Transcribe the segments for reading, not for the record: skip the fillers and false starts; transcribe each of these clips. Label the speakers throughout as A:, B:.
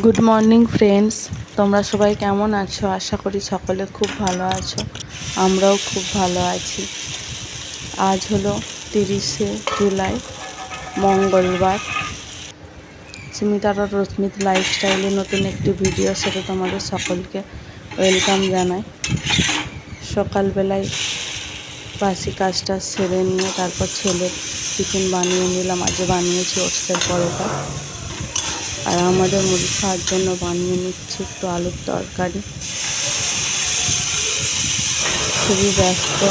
A: Good morning friends, তোমরা সবাই কেমন আছো? আশা করি সকলে খুব ভালো আছো। আমরাও খুব ভালো আছি। আজ হলো 30শে জুলাই, মঙ্গলবার। স্মিতার আর রশ্মিত লাইফস্টাইলে নতুন একটি ভিডিওর সাথে তোমাদের সকলকে ওয়েলকাম জানাই। সকালবেলায় বাসি কাজটা সেরে নিয়ে তারপর ছেলের টিফিন বানিয়ে নিলাম। আজ বানিয়েছি ওটসের পরোটা, আর আমাদের মুড়ি খাওয়ার জন্য বানিয়ে নিচ্ছি একটু আলুর তরকারি। খুবই ব্যস্ত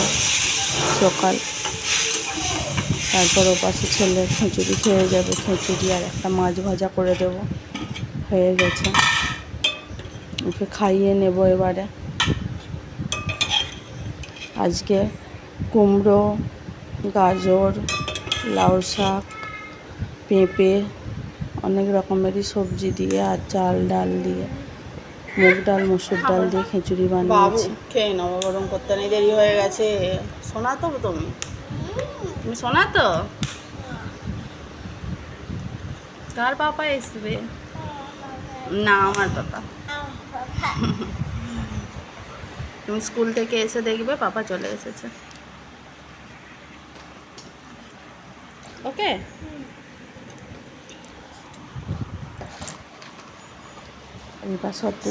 A: সকাল। তারপর ওপাশে ছেলে খিচুড়ি খেয়ে যাবে, খিচুড়ি আর একটা মাছ ভাজা করে দেবো, হয়ে গেছে। ওকে খাইয়ে নেব এবারে। আজকে কুমড়ো, গাজর, লাউ শাক, পেঁপে, অনেক রকমেরই সবজি দিয়ে আর চাল ডাল দিয়ে, মুগ ডাল মসুর ডাল দিয়ে খিচুড়ি বানিয়েছি। খেয়ে নাও, গরম করতে নেই, দেরি হয়ে গেছে। শোনা তো তুমি শোনা তো? কার পাপা আসবে? না, আমার পাপা। তুমি স্কুল থেকে এসে দেখবে পাপা চলে এসেছে। ওকে, এবার সত্যি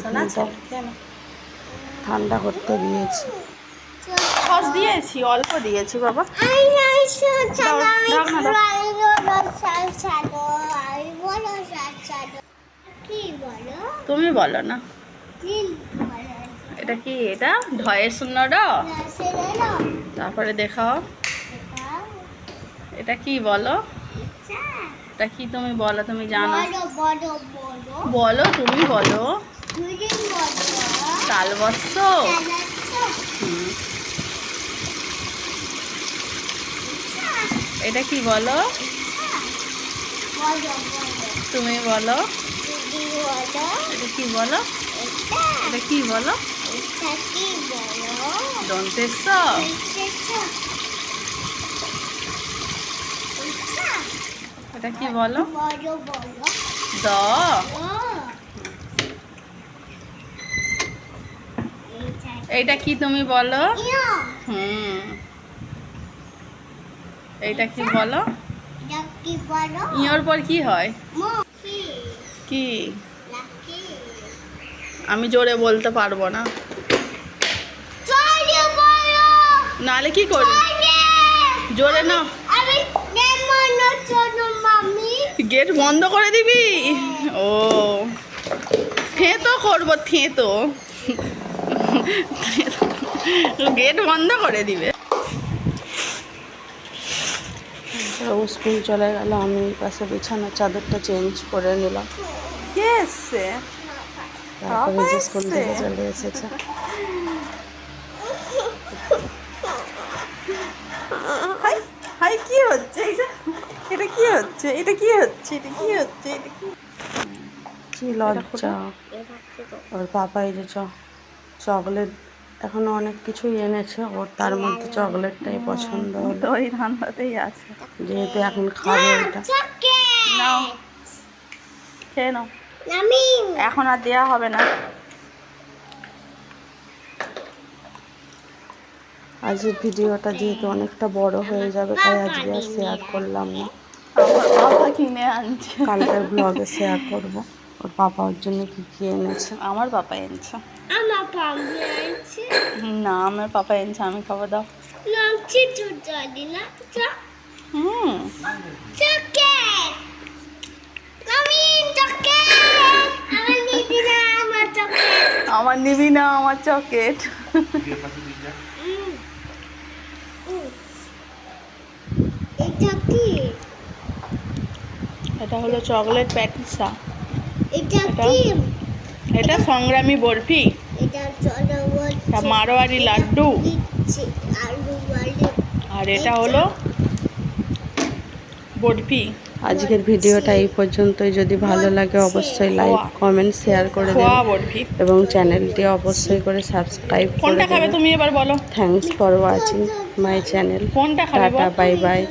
A: ঠান্ডা করতে দিয়েছি। সস দিয়েছি, অল্প দিয়েছি বাবা। তুমি বলো না। এটা কি? এটা ঢয়ের শূন্য ড। তারপরে দেখাও এটা কি বলো। এটা কি তুমি বলো, তুমি জানো? বলো, তুমি বলো। তালবস্য। এটা কি বলো? তুমি বলো। এটা কি বলো? এটা কি বলো? দন্তের স। এটা কি বলো? দ। এইটা কি তুমি বলো? এইটা কি বলো? ইয়োর পর কি হয়? কি? আমি জোরে বলতে পারবো না, নাহলে কি করবি? জোরে না, গেট বন্ধ করে দিবি? ও, থেঁতো করবো, থেঁতো। গেট বন্ধ করে দিবে। ও স্কুল চলে গেল, আমি পাশে বিছানার চাদরটা চেঞ্জ করে নিলাম। তারপরে যে স্কুল থেকে চলে এসেছে। হাই, কি হচ্ছে এটা? এটা কি হচ্ছে? এটা কি হচ্ছে? এটা কি হচ্ছে? এটা কি লজ্জা! ওর পাপা এই যে চকলেট, এখনো অনেক কিছুই এনেছে ওর, তার মধ্যে চকলেটটাই পছন্দ হলো। ওই ধান্দাতেই আছে, যেহেতু এখন খাবে ওটা। নাও, খেয়ে নাও, এখন আর দেওয়া হবে না। আজকের ভিডিওটা যেহেতু অনেকটা বড় হয়ে যাবে, তাই আজকে আর শেয়ার করলাম না। আমার পাপা কিনে আনছে, কালকের ব্লগে শেয়ার করব ওর পাপা ওর জন্য কি কি এনেছে। আমার পাপা এনেছে? না, আমার পাপা এনেছে, আমি খাবো। দাও। আমার নিবি না আমার চকলেট? এটা হলো চকলেট প্যাটিসা। এটা সংগ্রামী বরফি, মারোয়ারি লাড্ডু, আর এটা হলো বরফি। আজকের ভিডিওটা এই পর্যন্তই। যদি ভালো লাগে অবশ্যই লাইক, কমেন্ট, শেয়ার করে দেবেন এবং চ্যানেলটি অবশ্যই করে সাবস্ক্রাইব করে দেবেন। তুমি এবার বলো। Thanks for watching my channel. Tata, bye bye.